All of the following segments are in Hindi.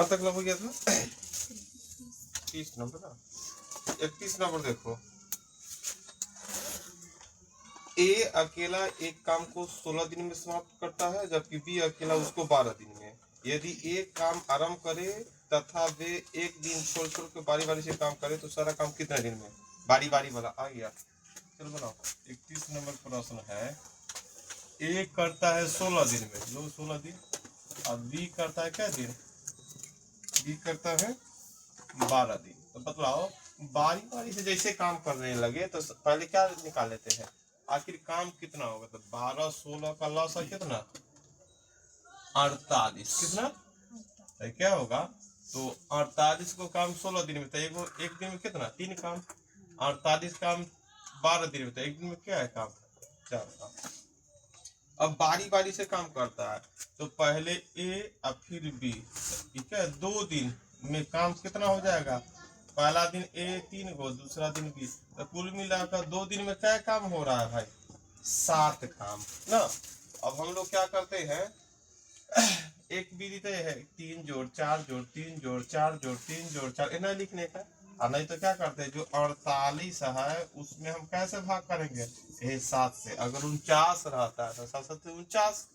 कहाँ तक हो गया था? 30 नंबर ना, 31 नंबर देखो। ए अकेला एक काम को 16 दिन में समाप्त करता है, जबकि बी अकेला उसको 12 दिन में। यदि एक काम आरंभ करे तथा वे एक दिन छोड़ छोड़ के बारी बारी से काम करे तो सारा काम कितने दिन में? बारी बारी वाला आ गया। चलो बनाओ। 31 नंबर प्रश्न है, ए करता है 16 दिन में, लो 16 दिन, और बी करता है क्या दिन? बी करता है 12 दिन। तो बतलाओ, बारी बारी से जैसे काम करने लगे तो पहले क्या निकाल लेते हैं, आखिर काम कितना होगा? तो 12 16 का लॉस है कितना? 48। कितना तो क्या होगा? तो 48 को काम 16 दिन में, तो एक दिन में कितना? 3 काम। 48 काम 12 दिन में, तो एक दिन में क्या है काम? 4 काम। अब बारी बारी से काम करता है, तो पहले ए और फिर बी, ठीक है, 2 दिन में काम कितना हो जाएगा? पहला दिन ए 3 गो, दूसरा दिन बी, तो कुल मिलाकर 2 दिन में क्या काम हो रहा है भाई? 7 काम ना। अब हम लोग क्या करते हैं, एक विधि तो है 3 जोड़ 4 जोड़ 3 जोड़ 4 जोड़ 3 जोड़ 4 इतना लिखने का। और नहीं तो क्या करते हैं, जो 48 है उसमें हम कैसे भाग करेंगे? 7 से। अगर 49 रहता है तो 7 7 49,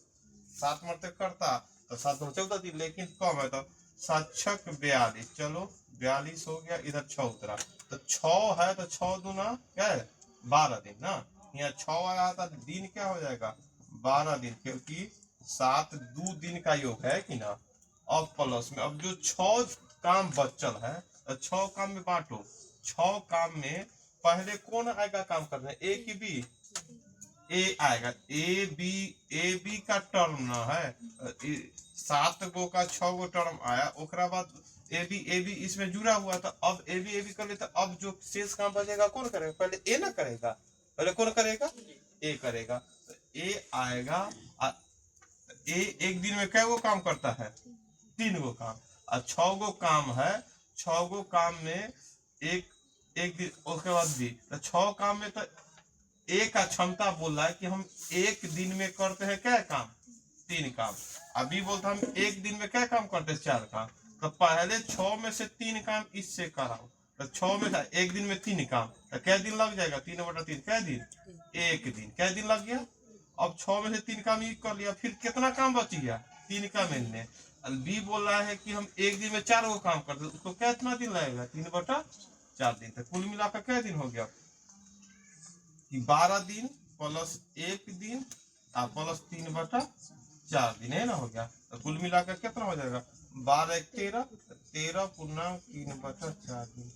7 मरते करता तो 7 14 दिन, लेकिन कम है तो 7 छक 42। चलो 42 हो गया, इधर 6 उतरा, तो 6 है तो 6 दूना क्या है? 12 दिन ना। यहाँ 6 आया था, दिन क्या हो जाएगा? 12 दिन, क्योंकि 7 2 दिन का योग है कि ना। अब प्लस में, अब जो 6 काम बचल है तो 6 काम में बांटो। 6 काम में पहले कौन आएगा काम करने? ए की बी? ए आएगा। ए बी का टर्म ना है, 7 गो का 6 गो टर्म आया, ओकरा बाद ए बी इसमें जुड़ा हुआ था। अब ए बी कर लेता, अब जो शेष काम बचेगा कौन करेगा? पहले ए ना करेगा, पहले कौन करेगा? ए करेगा। तो ए आएगा। ए एक दिन में कै गो काम करता है? 3 गो काम। और 6 गो काम है, 6 गो काम में एक एक दिन, उसके बाद भी तो 6 काम में तो ए का क्षमता बोल रहा है कि हम एक दिन में करते हैं क्या काम? 3 काम। अभी बोलता हम एक दिन में क्या काम करते हैं? 4 काम। तो पहले 6 में से 3 काम इससे कराओ, तो 6 में था एक दिन में 3 काम, तो क्या दिन लग जाएगा? 3/3 क्या दिन? एक दिन। क्या दिन लग गया? अब 6 में से 3 काम ये कर लिया, फिर कितना काम बच गया? 3 काम इनने। बी बोल रहा है कि हम एक दिन में 4 गो काम करते, उसको क्या इतना दिन लगेगा? 3/4 दिन। तो कुल मिलाकर क्या दिन हो गया? 12 दिन प्लस 1 दिन और प्लस 3/4 दिन है ना, हो गया। तो कुल मिलाकर कितना हो जाएगा? 12 13, 13 पूर्णांक 3/4 दिन।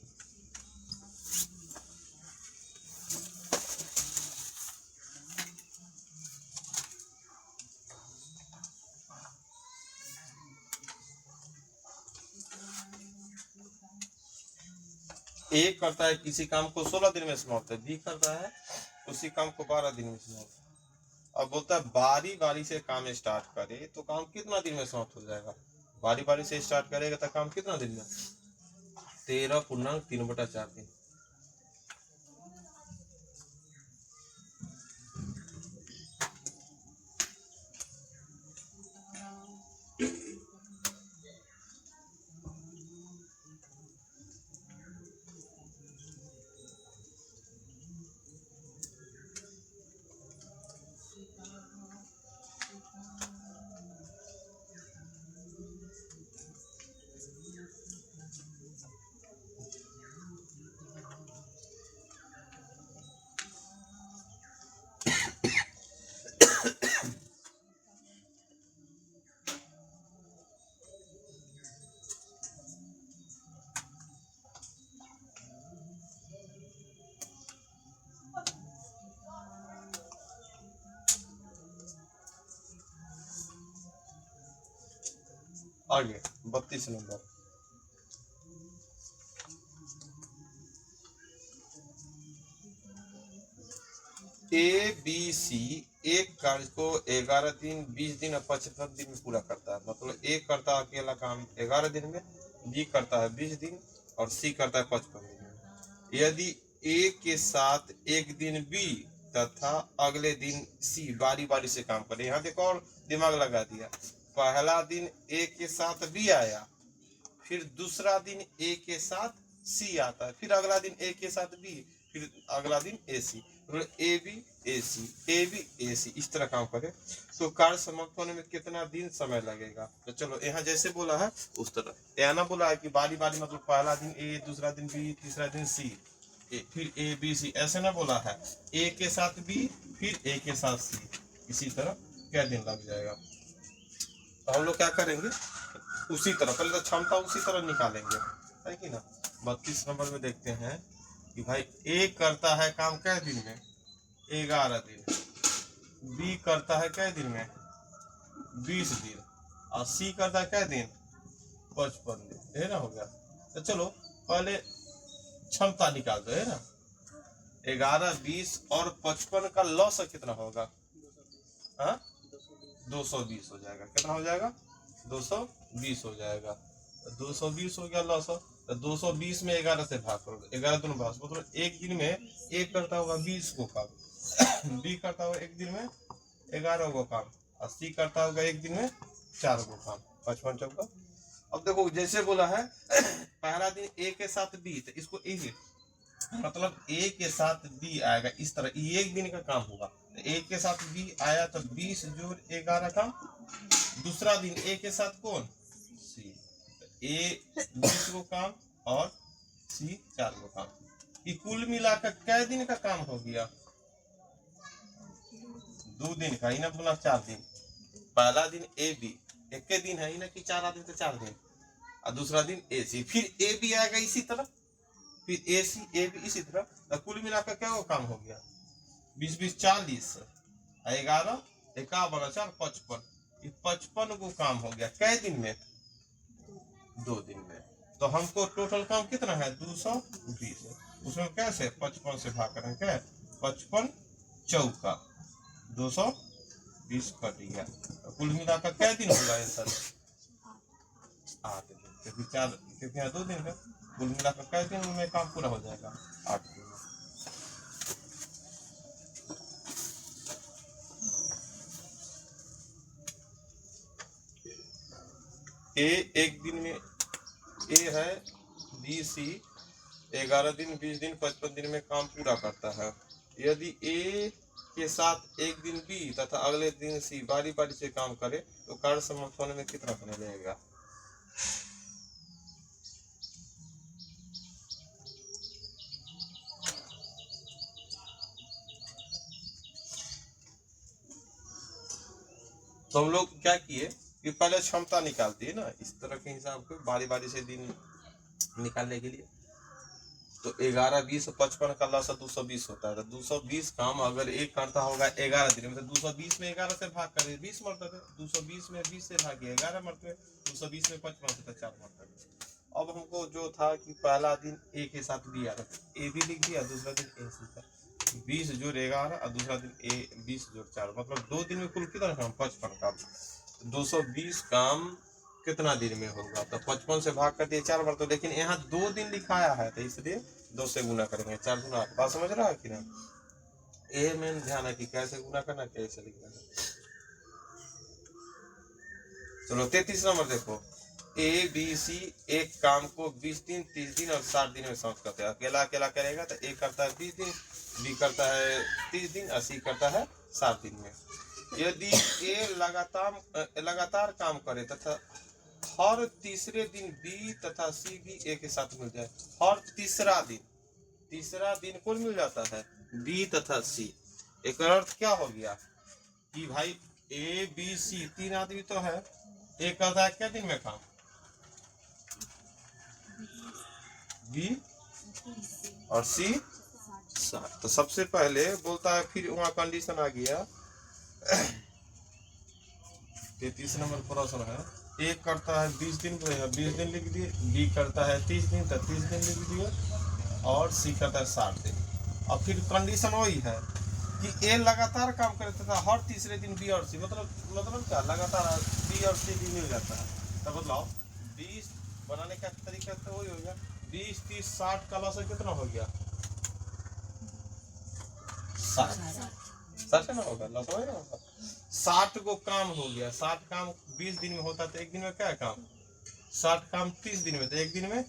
ए करता है किसी काम को 16 दिन में समाप्त है, बी करता है उसी काम को 12 दिन में समाप्त। अब बोलता है बारी बारी से काम स्टार्ट करे तो काम कितना दिन में समाप्त हो जाएगा? बारी बारी से स्टार्ट करेगा तो काम कितना दिन में? 13 पूर्णांक 3/4 दिन। आगे 32 नंबर। ए बी सी एक कार्य को 11 दिन 20 दिन और 55 दिन में पूरा करता है। मतलब ए करता है अकेला काम 11 दिन में, बी करता है 20 दिन और सी करता है 55 दिन में। यदि ए के साथ एक दिन बी तथा अगले दिन सी बारी बारी से काम करे, यहाँ देखो और दिमाग लगा दिया। पहला दिन ए के साथ बी आया, फिर दूसरा दिन ए के साथ सी आता है, फिर अगला दिन ए के साथ बी, फिर अगला दिन ए सी, A B A C, A B ए सी, इस तरह काम करे तो कार्य समाप्त होने में कितना दिन समय लगेगा। तो चलो यहाँ जैसे बोला है उस तरह, यहाँ ना बोला है कि बारी बारी मतलब पहला दिन ए, दूसरा दिन बी, तीसरा दिन सी, फिर ए बी सी, ऐसे ना बोला है, ए के साथ बी फिर ए के साथ सी, इसी तरह क्या दिन लग जाएगा। तो हम लोग क्या करेंगे उसी तरह, पहले तो क्षमता उसी तरह निकालेंगे, है कि ना। 32 नंबर में देखते हैं कि भाई ए करता है काम कै दिन में, 11 दिन, बी करता है कै दिन में, 20 दिन, और सी करता है कै दिन, 55 दिन, है ना, हो गया। तो चलो पहले क्षमता निकाल दो, है ना। 11, 20 और 55 का लॉस कितना होगा, हाँ 220 हो जाएगा। कितना हो जाएगा, 220 हो जाएगा। 220 हो गया लॉस, तो 220 में 11 से भाग करो, 11 दोनों भाग, मतलब एक दिन में एक करता होगा 20 को काम, बी करता होगा एक दिन में 11 को काम, और सी करता होगा एक दिन में 4 को काम, 55 चौका। अब देखो जैसे बोला है पहला दिन ए के साथ बी, तो इसको ए मतलब ए के साथ बी आएगा इस तरह, ये एक दिन का काम होगा। तो ए के साथ बी आया तो 20 जोड़ 11 का। दूसरा दिन ए के साथ कौन, सी, तो ए 20 को काम और सी 4 को काम। ये कुल मिलाकर कै दिन का काम हो गया, 2 दिन का, ही ना बोला 4 दिन। पहला दिन ए बी एक के दिन है, ही ना कि 4 आदमी तो 4 दिन, और दूसरा दिन ए सी, फिर ए बी आएगा इसी तरह, फिर ए सी ए बी इसी तरह। तो कुल मिलाकर क्या वो काम हो गया, 20 20 40, 11 51 4 55, 55 को काम हो गया कै दिन में, 2 दिन में। तो हमको टोटल काम कितना है 220, उसमें कैसे 55 से भाग करें, क्या 55 चौका 220 कट गया। तो कुल मिलाकर कै दिन होगा आंसर, 8 दिन, क्योंकि 4 क्योंकि 2 दिन का, कुल मिलाकर कै दिन में काम पूरा हो जाएगा, 8 दिन। ए एक दिन में, ए है बी सी 11 दिन 20 दिन 55 दिन में काम पूरा करता है। यदि ए के साथ एक दिन बी तथा अगले दिन सी बारी बारी से काम करे तो कार्य समाप्त होने में कितना समय लगेगा। तो हम लोग क्या किए कि पहले क्षमता निकालती है ना, इस तरह के हिसाब से बारी बारी से दिन निकालने के लिए। तो 11 20 55 का लॉस 220 होता है। तो 220 काम अगर एक करता होगा 11 दिन में, तो 220 में 11 से भाग कर 20 मरतबे, 220 में 20 से भागिए 11 मरतबे, 220 में 55 से 4 मरतबे। अब हमको जो था कि पहला दिन ए के साथ बी आ रहा था, ए बी लिख दिया, दूसरा दिन ए सी का, 20 जोड़ 11 और दूसरा दिन ए 20 जोड़ 4, मतलब 2 दिन में कुल कितना काम 55 काम। 220 काम कितना दिन में होगा, तो 55 से भाग कर दिए 4 बार, तो लेकिन यहाँ 2 दिन लिखाया है तो इसलिए 2 से गुना करेंगे, 4 गुना 8। बात समझ रहा है कि ना। ए में ध्यान है कि कैसे गुना करना कैसे लिखना है। चलो 33 नंबर देखो, ए बी सी एक काम को 20 दिन 30 दिन और 60 दिन में समाप्त करते हैं। अकेला अकेला करेगा तो ए करता है 20 दिन, बी करता है 30 दिन और सी करता है 60 दिन में। यदि ए लगातार काम करे तथा हर तीसरे दिन बी तथा सी भी ए के साथ मिल जाए, हर तीसरा दिन कुल मिल जाता है बी तथा सी। एक अर्थ क्या हो गया कि भाई ए बी सी 3 आदमी तो है, ए करता है क्या दिन में काम, बी और सी 7। तो सबसे पहले बोलता है, फिर वहां कंडीशन आ गया 33 नंबर प्रश्न है, ए करता है 20 दिन, 20 दिन लिख दिए, बी करता है 30 दिन तो 30 दिन लिख दिए, और सी करता है 60 दिन। और फिर कंडीशन वही है कि ए लगातार काम करता था, हर तीसरे दिन बी और सी, मतलब क्या लगातार बी और सी भी मिल जाता है। तो बदलाव 20 बनाने का तरीका तो वही हो गया, 20 30 60 का लॉस कितना हो गया 60 ना होगा लॉस हो गया 60 को काम हो गया। 60 काम 20 दिन में होता तो एक दिन में क्या काम 60 काम 30 दिन में, तो एक दिन में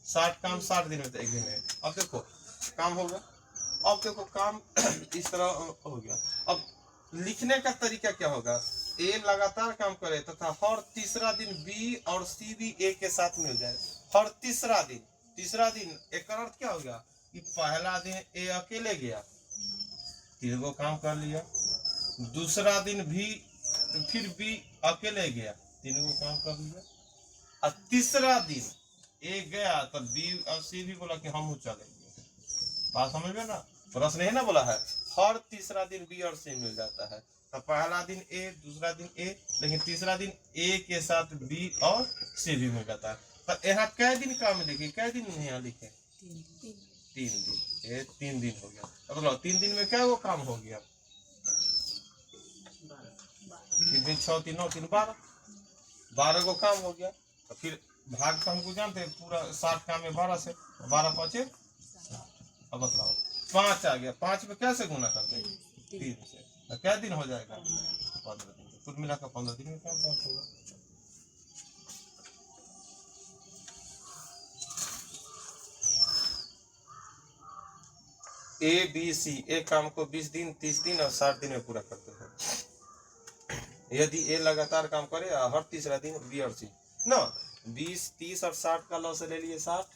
60 काम 60 दिन में, तो एक दिन में। अब देखो काम होगा। अब देखो काम इस तरह हो गया। अब लिखने का तरीका क्या होगा, ए लगातार काम करे तथा हर तीसरा दिन बी और सी भी ए के साथ मिल जाए। हर तीसरा दिन एक अर्थ क्या हो गया कि पहला दिन ए अकेले गया, 3 गो काम कर लिया। दूसरा दिन भी फिर बी अकेले गया, 3 गो काम कर लिया। और तीसरा दिन ए गया तो बी और सी भी बोला कि हम चलेंगे। बात समझ में ना, प्रश्न है ना बोला है हर तीसरा दिन बी और सी मिल जाता है। तो पहला दिन ए, दूसरा दिन ए, लेकिन तीसरा दिन ए के साथ बी और सी भी मिल जाता है। तो यहाँ कै दिन काम लिखे, कै दिन यहाँ लिखे 3 दिन। ये 3 दिन हो गया। अब बोलो 3 दिन में क्या वो काम हो गया, 3 दिन 6 3 9 3 12 गो काम हो गया। तो फिर भाग तो हमको जानते हैं पूरा 60 काम में 12 से 12 5 अब बताओ 5 आ गया, 5 में कैसे गुना करते हैं 3 से, तो क्या दिन हो जाएगा 15 दिन। कुल मिलाकर 15 दिन में काम होगा। ए बी सी एक काम को 20 दिन 30 दिन और 60 दिन में पूरा करते हैं। यदि ए लगातार काम करे हर तीसरा दिन बी और सी ना 20 30 और 60 का लॉस ले लिए 60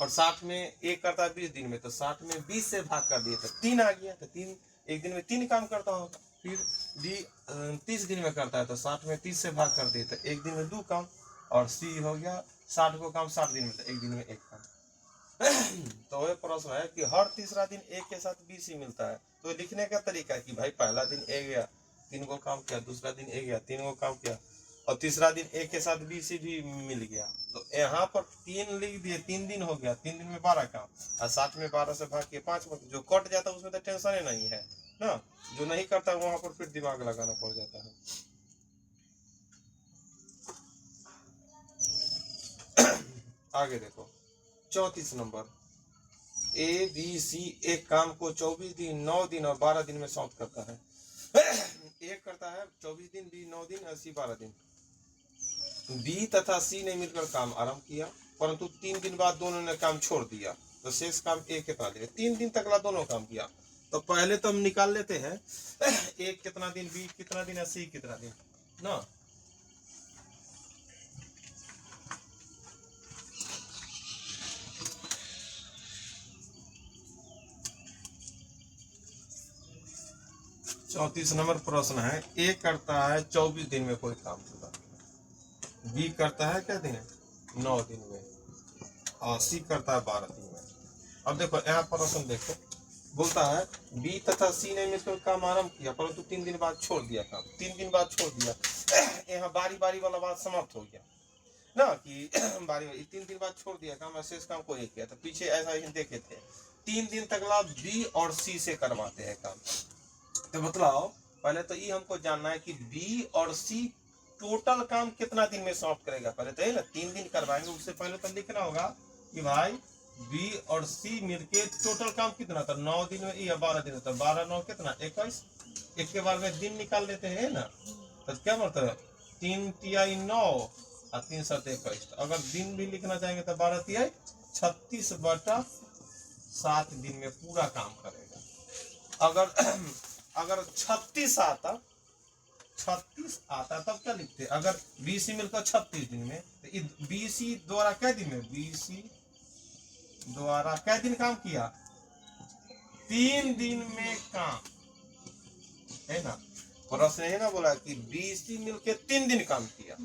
और 60 में एक करता है 20 दिन में, तो 60 में 20 से भाग कर दिए तो 3 आ गया। तो 3 एक दिन में 3 काम करता होगा। फिर बी 30 दिन में करता है तो 60 में 30 से भाग कर दिए तो एक दिन में 2 काम। और सी हो गया 60 को काम 60 दिन में, तो एक दिन में 1 काम। तो ये प्रश्न है कि हर तीसरा दिन ए के साथ बी सी मिलता है। तो लिखने का तरीका है कि भाई पहला दिन ए गया 3 गो काम किया, दूसरा दिन ए गया 3 गो काम किया, और तीसरा दिन ए के साथ बी सी भी मिल गया। तो यहाँ पर 3 लिख दिए, 3 दिन हो गया, 3 दिन में 12 काम और 60 में 12 से भाग के 5 में जो कट जाता है उसमें तो टेंशन ही नहीं है ना। जो नहीं करता वहां पर फिर दिमाग लगाना पड़ जाता है। आगे देखो 34 नंबर ए बी सी एक काम को 24 दिन 9 दिन और 12 दिन में सौंप करता है। एक करता है 24 दिन, बी 9 दिन और सी 12 दिन। बी तथा सी ने मिलकर काम आरंभ किया, परंतु 3 दिन बाद दोनों ने काम छोड़ दिया, तो शेष काम ए के पास है। 3 दिन तक दोनों काम किया। तो पहले तो हम निकाल लेते हैं एक कितना दिन, बी कितना दिन, सी कितना दिन ना। चौतीस नंबर प्रश्न है, ए करता है 24 दिन में कोई काम पूरा, बी करता है क्या दिन 9 दिन में, और सी करता है 12 दिन में। अब देखो यहाँ प्रश्न देखो, बोलता है बी तथा सी ने मिलकर काम आरंभ किया, परंतु 3 दिन बाद छोड़ दिया काम। 3 दिन बाद छोड़ दिया, यहाँ बारी बारी वाला बात समाप्त हो गया ना कि बारी 3 दिन बाद छोड़ दिया काम, शेष काम को एक किया। तो पीछे ऐसा ही देखे थे 3 दिन तक बी और सी से करवाते हैं काम। तो बताओ पहले तो ये हमको जानना है कि बी और सी टोटल काम कितना दिन में समाप्त करेगा। पहले तो है ना 3 दिन करवाएंगे, उससे पहले तो लिखना होगा कि भाई बी और सी मिलके टोटल काम कितना था 9 दिन में या 12 दिन में, तो 12 9 कितना 21। एक के बार में दिन निकाल लेते हैं ना, तो क्या मतलब 3 तिहाई 9 और 3 7 21। अगर दिन भी लिखना चाहेंगे तो 12 तिहाई 36/7 दिन में पूरा काम करेगा। अगर 36 आता तब क्या लिखते, अगर बीसी मिलकर 36 दिन में, तो बीसी द्वारा क्या दिन में, बीसी द्वारा क्या दिन काम किया 3 दिन में काम है ना। प्रश्न है ना बोला कि बीसी मिलकर 3 दिन काम किया।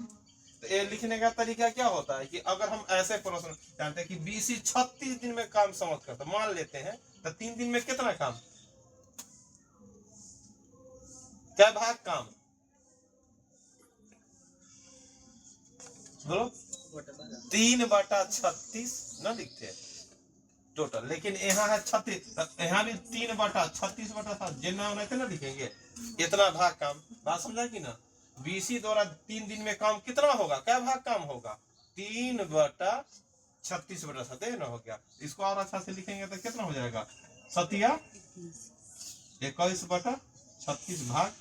तो ये लिखने का तरीका क्या होता है कि अगर हम ऐसे प्रश्न जानते हैं कि बीसी 36 दिन में काम समाप्त करता, मान लेते हैं तो 3 दिन में कितना काम, क्या भाग काम बोलो 3/36 न लिखते टोटल, लेकिन यहाँ है 36, यहाँ भी 3/36/7 जितना होना ना लिखेंगे इतना भाग काम। बात समझा कि ना। बीसी द्वारा 3 दिन में काम कितना होगा, क्या भाग काम होगा 3/36/7 ना हो गया। इसको और अच्छा से लिखेंगे तो कितना हो जाएगा 7 21/36 भाग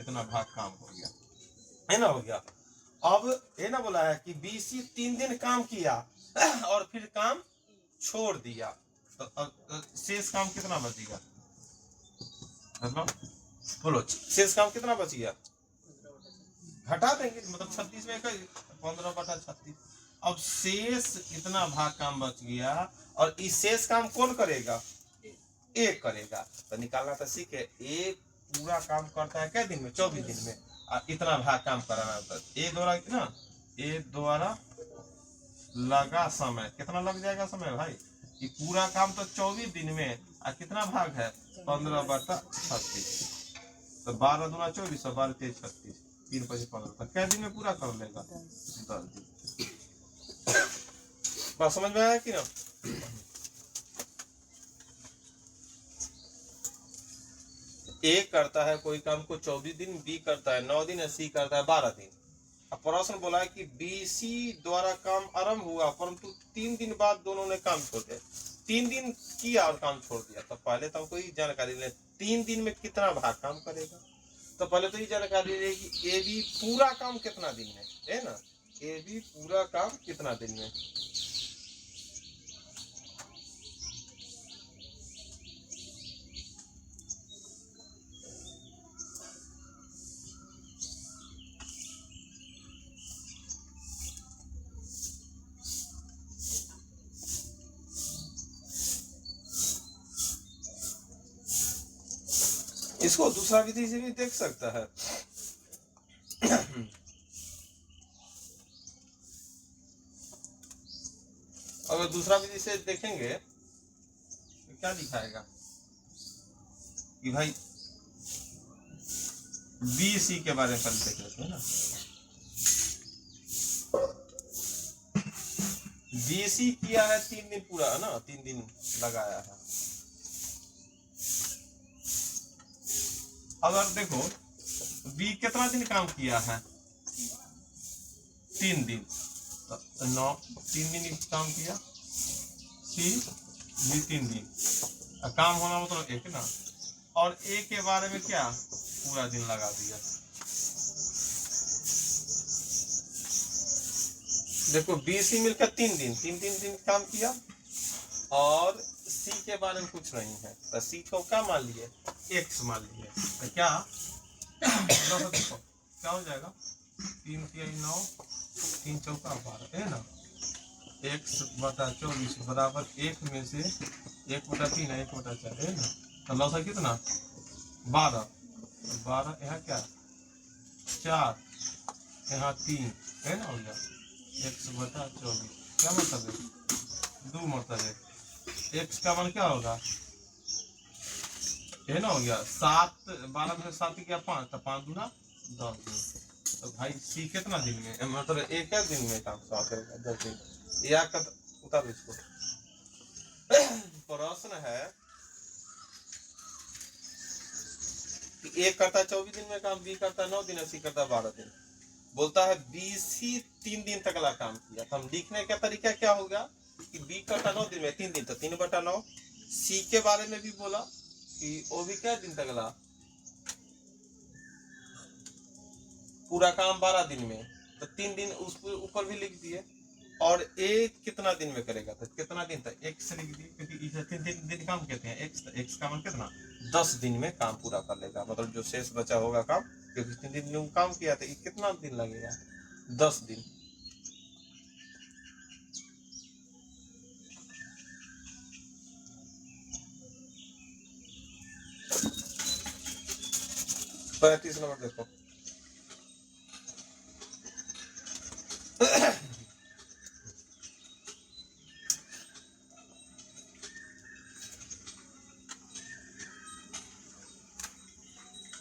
इतना भाग काम हो गया है ना, हो गया। अब ये ना बोला है कि BC 3 दिन काम किया और फिर काम छोड़ दिया, तो अब शेष काम कितना बचेगा? मतलब बोलो शेष काम कितना बच गया? घटा देंगे, मतलब 36 में 15/36। अब शेष इतना भाग काम बच गया और इस शेष काम कौन करेगा? ए करेगा। तो निकालना तो सीखे, ए पूरा काम करता है क्या दिन में? 24 दिन में। और इतना भाग काम कराना होता है। ए द्वारा कितना? ए द्वारा लगा समय कितना लग जाएगा समय भाई? ये पूरा काम तो 24 दिन में, और कितना भाग है? 15/36। तो 12 दूना 24, 12 तेज 36, 3 5 15। क्या दिन में पूरा कर लेगा? 10 दिन। बात समझ में आया कि ना? ए करता है कोई काम को 24 दिन, बी करता है 9 दिन, और सी करता है 12 दिन। अब प्रश्न बोला है कि BC द्वारा काम आरंभ हुआ परंतु 3 दिन बाद दोनों ने काम छोड़ दिया। 3 दिन किया और काम छोड़ दिया। तो पहले तो हमको ये जानकारी ले, 3 दिन में कितना भाग काम करेगा? तो पहले तो ये जानकारी ले कि AB पूरा काम कितना दिन में है ना? AB पूरा काम कितना दिन में? इसको दूसरा विधि से भी देख सकता है। अगर दूसरा विधि से देखेंगे तो क्या दिखाएगा कि भाई BC के बारे में पहले देख लेते हैं ना। BC किया है 3 दिन पूरा है ना, 3 दिन लगाया है। अगर देखो B कितना दिन काम किया है? 3 दिन, तो 3 दिन काम किया। C भी 3 दिन, काम होना मतलब एक ना। और A के बारे में क्या पूरा दिन लगा दिया। देखो BC मिलकर 3 दिन काम किया, और C के बारे में कुछ नहीं है, तो C को क्या मान लिए? X मान लिए। तो क्या देखो क्या हो जाएगा? 3 3 9, 3 चौका 12 है ना। X/24 बराबर 1 में से 1/3 है, 1/4 है ना। तो लौसा कितना? 12। 12 यहाँ क्या 4, यहाँ 3 है ना, हो गया X/24। क्या मतलब है? 2 मतलब है। X का मान क्या होगा? है ना, हो गया 7। 12 में 7 गया 5, तो 5 दूना 10 दिन। तो भाई C कितना दिन में, मतलब एक क्या दिन में काम करेगा? 10 दिन। या उतार इसको। प्रश्न है कि A करता है 24 दिन में काम, B करता है 9 दिन, C करता है 12 दिन। बोलता है BC 3 दिन तक ला काम किया। तो हम लिखने का तरीका क्या होगा कि B करता 9 दिन में 3 दिन, तो 3/9। C के बारे में भी बोला कि वो भी क्या दिन तक ला, पूरा काम 12 दिन में, तो 3 दिन उस ऊपर भी लिख दिए। और A कितना दिन में करेगा? तो कितना दिन तक X से लिख दिए, क्योंकि इसे 3 दिन काम कहते हैं। X का मान कितना? 10 दिन में काम पूरा कर लेगा। मतलब जो शेष बचा होगा काम, क्योंकि 3 दिन में काम किया था, कितना दिन लगेगा? 10 दिन। तो 35 नंबर देखो।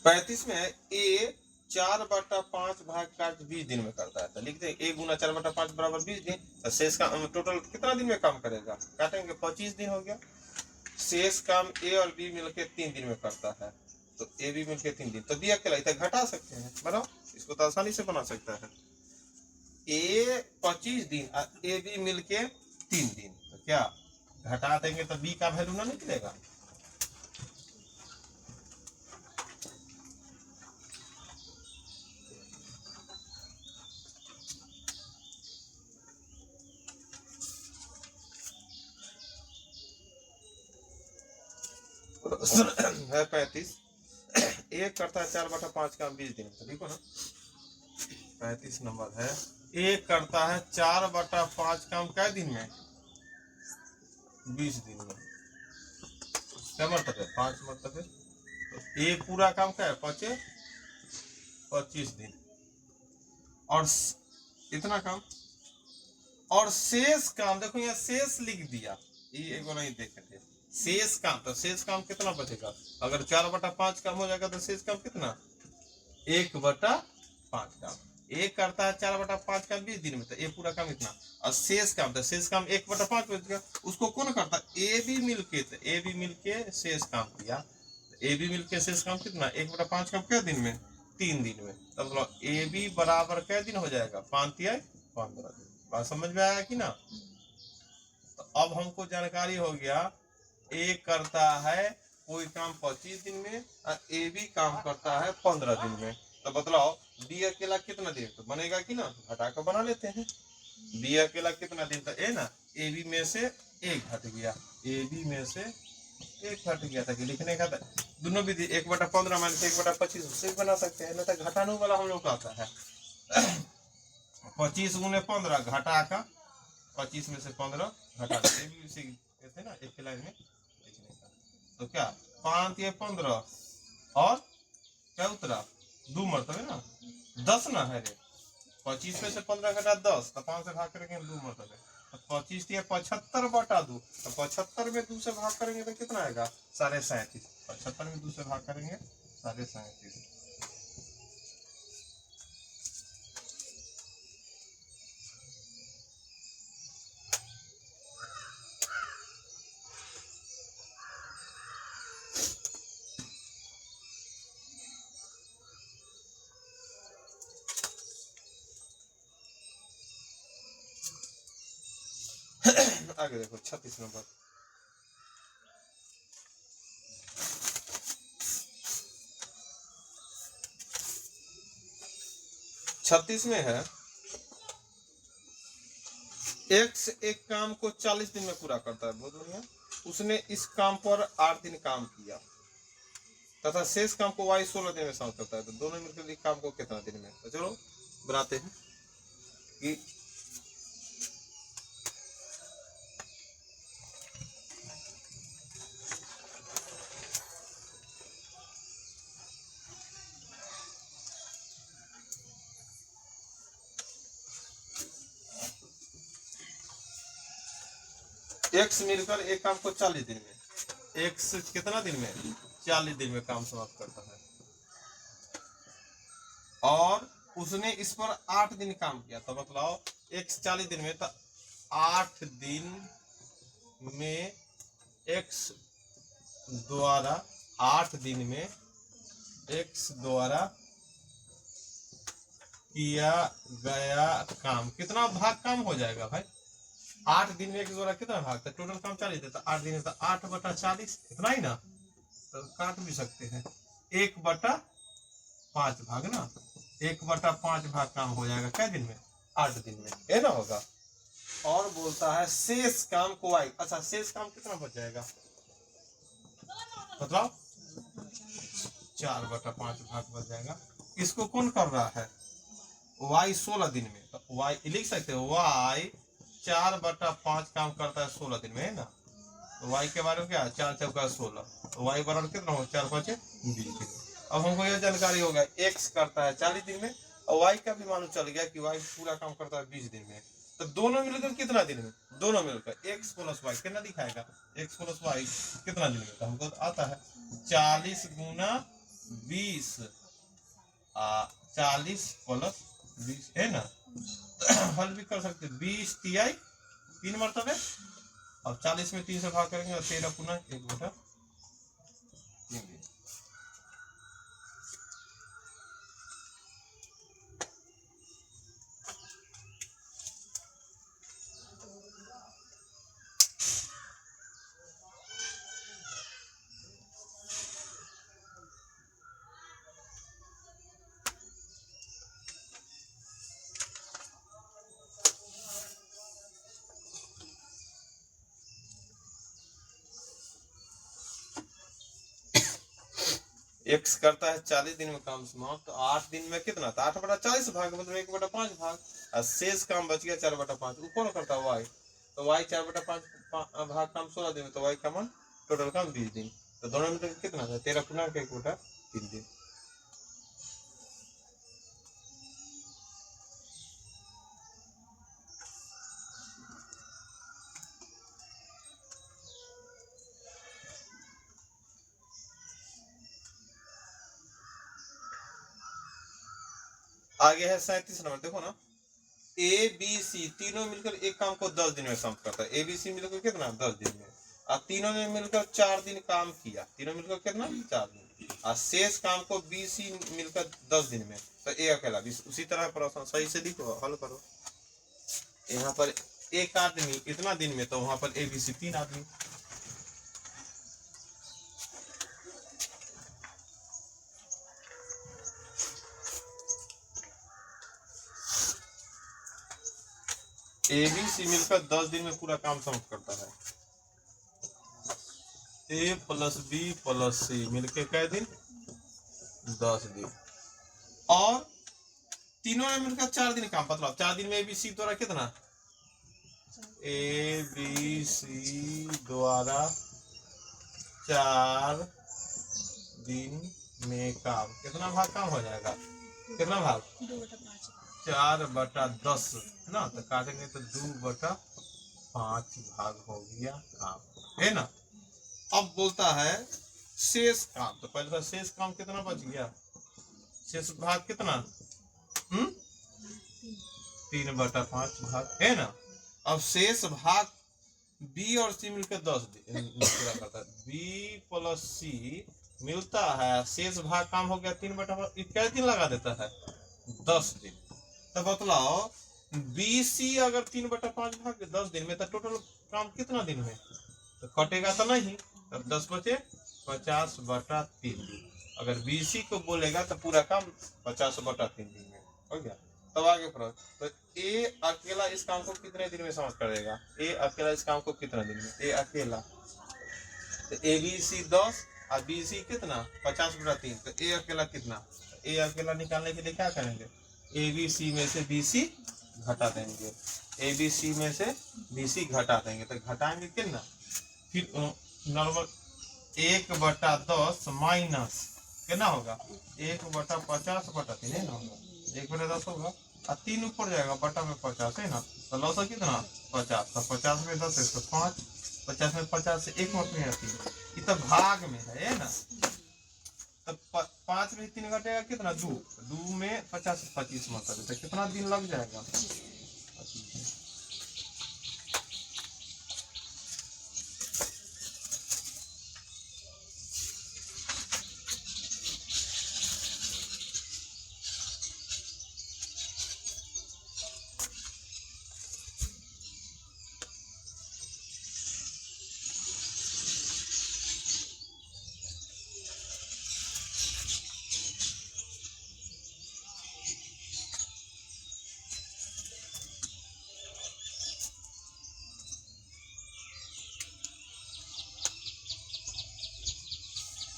पैंतीस में A 4/5 भाग कार्य 20 दिन में करता है। तो लिखते हैं A गुना 4/5 बराबर 20 दिन। तो शेष का टोटल कितना दिन में काम करेगा? काटेंगे 25 दिन हो गया। शेष काम A और B मिलकर 3 दिन में करता है। तो A B मिलकर 3 दिन, तो B अकेला इतना घटा सकते हैं। बनाओ इसको, तो आसानी से बना सकता है। A 25 दिन और A B मिलके 3 दिन, तो क्या घटा देंगे तो B का वैल्यू ना निकलेगा। है 35। एक करता है 4/5 काम 20 दिन में, देखो ना 35 नंबर है। एक करता है 4/5 काम कै दिन में? 20 दिन में। क्या मतलब है? 5 मतलब है तो एक पूरा काम क्या है? 25 दिन। और इतना काम और शेष काम देखो यहाँ शेष लिख दिया, ये एक बार नहीं देख रहे शेष काम। तो शेष काम कितना बचेगा? अगर 4/5 काम हो जाएगा तो शेष काम कितना? 1/5 काम। एक करता है 4/5 काम 20 दिन में, तो ये पूरा काम इतना। और शेष काम, तो शेष काम 1/5 बचेगा। उसको कौन करता है? ए बी मिलके। तो ए बी मिलके शेष काम किया। ए बी मिलके शेष काम कितना? 1/5 काम क्या दिन में? 3 दिन में। तब मतलब ए बी बराबर क्या दिन हो जाएगा? 5 या 15 दिन। बात समझ में आया कि ना? तो अब हमको जानकारी हो गया ए करता है कोई काम 25 दिन में और ए बी काम करता है 15 दिन में। तो बतलाओ बी अकेला कितना दिन तो बनेगा कि ना? घटा कर बना लेते हैं। बी अकेला कितना दिन? तो ए ना ए बी में से एक घट गया, ए बी में से एक घट गया था कि लिखने का दोनों विधि 1/15 माइनस 1/25 उससे भी बना सकते हैं ना। तो घटाने वाला हम लोग का आता है 25 गुने 15 घटा का 25 में से 15 घटा कहते ना एक लाइन में लिखने का। तो क्या 5 या 15 और क्या उतरा? 2 मरतबे ना 10 ना है रे। 25 में से 15 घटा 10 तो 5 से भाग करेंगे 2 मरतबे। 25 या 75/2। तो 75 में 2 से भाग करेंगे तो कितना आएगा? 37.5। 75 में 2 से भाग करेंगे 37.5। आगे देखो 36 नंबर। 36 में है एक्स एक काम को 40 दिन में पूरा करता है, बहुत बढ़िया। उसने इस काम पर 8 दिन काम किया तथा शेष काम को वाई 16 दिन में समाप्त करता है। तो दोनों मिलकर इस काम को कितना दिन में? तो चलो बनाते हैं कि एक्स मिलकर एक काम को 40 दिन में, एक्स कितना दिन में? 40 दिन में काम समाप्त करता है। और उसने इस पर 8 दिन काम किया। तो बतलाओ एक्स 40 दिन में, तो 8 दिन में एक्स द्वारा 8 दिन में एक्स द्वारा किया गया काम कितना भाग काम हो जाएगा भाई? 8 दिन में एक्स द्वारा कितना भाग? तो टोटल काम 40 देता, 8 दिन तो 8/40 इतना ही ना। तो काट भी सकते हैं 1/5 भाग ना, 1/5 भाग काम हो जाएगा क्या दिन में? 8 दिन में, है ना होगा। और बोलता है शेष काम को वाई। अच्छा शेष काम कितना बच जाएगा बताओ? 4/5 भाग बच जाएगा। इसको कौन कर रहा है? वाई 16 दिन में। तो वाई लिख सकते हो वाई 4/5 काम करता है 16 दिन में, है ना। तो वाई के बारे में क्या है? 4 चौका 16। तो वाई बराबर कितना हो? 4 5 20। अब हमको यह जानकारी होगा एक्स करता है 40 दिन में और वाई का भी मालूम चल गया कि वाई पूरा काम करता है 20 दिन में। तो दोनों मिलकर कितना दिन में? दोनों मिलकर एक्स प्लस वाई कितना दिखाएगा? एक्स प्लस वाई कितना दिन में? तो हमको आता है 40 गुना 20 40 प्लस 20, है ना। हल भी कर सकते 20 तिहाई 3 मरतबे और 40 में 3 से भाग करेंगे और 13 पुनः 1/3 दिन। एक्स करता है 40 दिन में काम समाप्त, तो 8 दिन में कितना, तो 8/40 भाग, मतलब 1/5 भाग, और शेष काम बच गया 4/5। वो कौन करता है, वाई। तो वाई 4/5 भाग काम 16 दिन में, तो वाई का मान टोटल काम 20 दिन। तो दोनों में तो कितना था, 13 पूर्णांक 1/3 दिन। आगे है 37 नंबर, देखो ना, ए बी सी तीनों मिलकर एक काम को 10 दिन में समाप्त करता है। ए बी सी मिलकर कितना, 10 दिन में। और तीनों ने मिलकर 4 दिन काम किया, तीनों मिलकर कितना, 4 दिन। और शेष काम को बी सी मिलकर 10 दिन में, तो ए अकेला। उसी तरह प्रश्न सही से लिखो, हल करो। यहाँ पर एक आदमी इतना दिन में, तो वहां पर ए बी सी 3 आदमी। ए बी सी मिलकर 10 दिन में पूरा काम समाप्त करता है। ए प्लस बी प्लस सी मिलके कै दिन, 10 दिन। और तीनों ने मिलकर 4 दिन काम, मतलब 4 दिन में ए बी सी द्वारा कितना, ए बी सी द्वारा 4 दिन में काम, कितना भाग काम हो जाएगा, कितना भाग, 4/10 ना, तो काटेंगे तो 2/5 भाग हो गया काम, है ना। अब बोलता है शेष काम, तो पहले तो शेष काम कितना बच गया, शेष भाग कितना, 3/5 भाग, है ना। अब शेष भाग बी और सी मिलकर 10 दिन पूरा करता है। बी प्लस सी मिलता है, शेष भाग काम हो गया 3/5, क्या दिन लगा देता है, 10 दिन। तो बतलाओ बी सी अगर 3/5 भाग 10 दिन में, तो टोटल काम कितना दिन में, तो कटेगा तो नहीं, तब 10 बचे 50/3 दिन। अगर बीसी को बोलेगा तो पूरा काम 50/3 दिन में हो गया। तब आगे प्रश्न, तो ए अकेला इस काम को कितने दिन में समाप्त करेगा, ए अकेला इस काम को कितना दिन में, ए अकेला, तो ए बी सी 10 और बी सी कितना 50/3, तो ए अकेला कितना, ए अकेला निकालने के लिए क्या करेंगे, ए बी सी में से बी सी घटा देंगे, ए बी सी में से बी सी घटा देंगे, तो घटाएंगे कितना, फिर नॉर्मल 1/10 माइनस कितना होगा, 1/50/3 है ना, 1/10 होगा, और 3 ऊपर जाएगा, बटा में 50 है ना, तो लौसा कितना 50, तो 50 में 10 है तो 5, 50 में 50 से 1 मत में 3, ये तो भाग में है ना। तो 5 में 3 घटेगा कितना, 2 में 50 से 25 मत, तो कितना दिन लग जाएगा,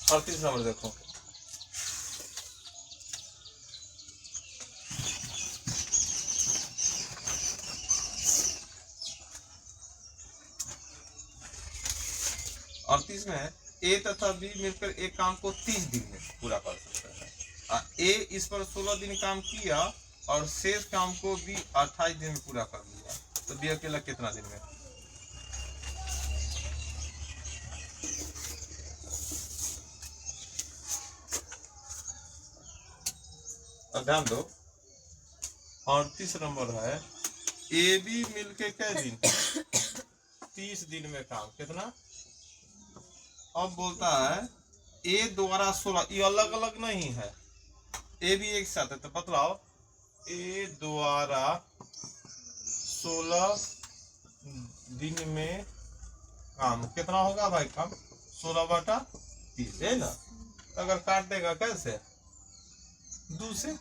38 नंबर देखो, में ए तथा बी मिलकर एक काम को 30 दिन में पूरा कर सकता है। ए इस पर 16 दिन काम किया और शेष काम को बी 28 दिन में पूरा कर लिया, तो बी अकेला कितना दिन में, ध्यान दो। 38 नंबर है, ए बी मिलके कै दिन 30 दिन में काम, कितना। अब बोलता है ए द्वारा 16, ये अलग अलग नहीं है, ए भी एक साथ है, तो बतलाओ ए द्वारा 16 दिन में काम कितना होगा भाई, काम 16/30 है ना। तो अगर काट देगा कैसे, 2 से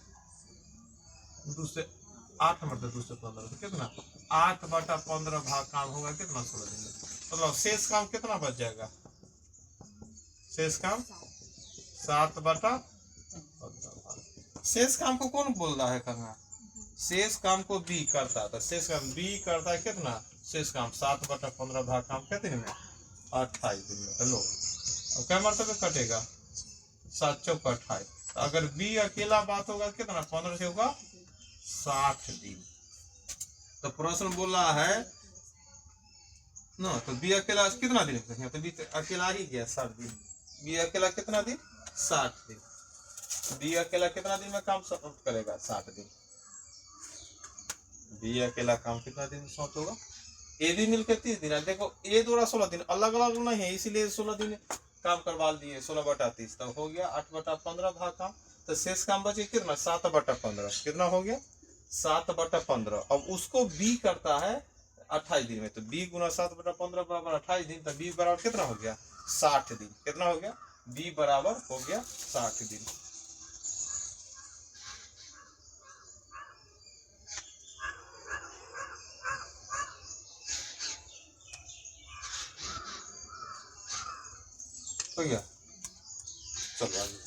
8 मतलब 2 से 15, तो कितना 8/15 भाग काम होगा कितना, 16 दिन में। मतलब शेष काम कितना बच जाएगा, शेष काम 7/15। शेष काम को कौन बोल रहा है करना? शेष काम को बी करता है। तो शेष काम बी करता है कितना? शेष काम 7/15 भाग काम कितने दिन में? 28 दिन में। तो लो अब क्या मतलब कटेगा? 7 चौक 28। तो अगर बी अकेला बात होगा कितना? 15 से होगा 60 दिन। तो प्रश्न बोल रहा है ना, तो बी अकेला कितना दिन? तो बी अकेला ही गया 60 दिन। बी अकेला कितना दिन? 60 दिन। बी अकेला कितना दिन में काम समाप्त करेगा? 60 दिन। बी अकेला काम कितना दिन में समाप्त होगा? ए भी मिलकर 30 दिन है। देखो ए द्वारा 16 दिन अलग अलग नहीं है, इसीलिए 16 दिन काम करवा दिए। 16/30 तो हो गया 8/15 भाग काम। तो शेष काम बचे कितना? 7/15। कितना हो गया? 7/15। अब उसको बी करता है 28 दिन में। तो बी गुना 7/15 बराबर 28 दिन। तो बी बराबर कितना हो गया? 60 दिन। कितना हो गया? बी बराबर हो गया 60 दिन। हो गया। चलो आगे।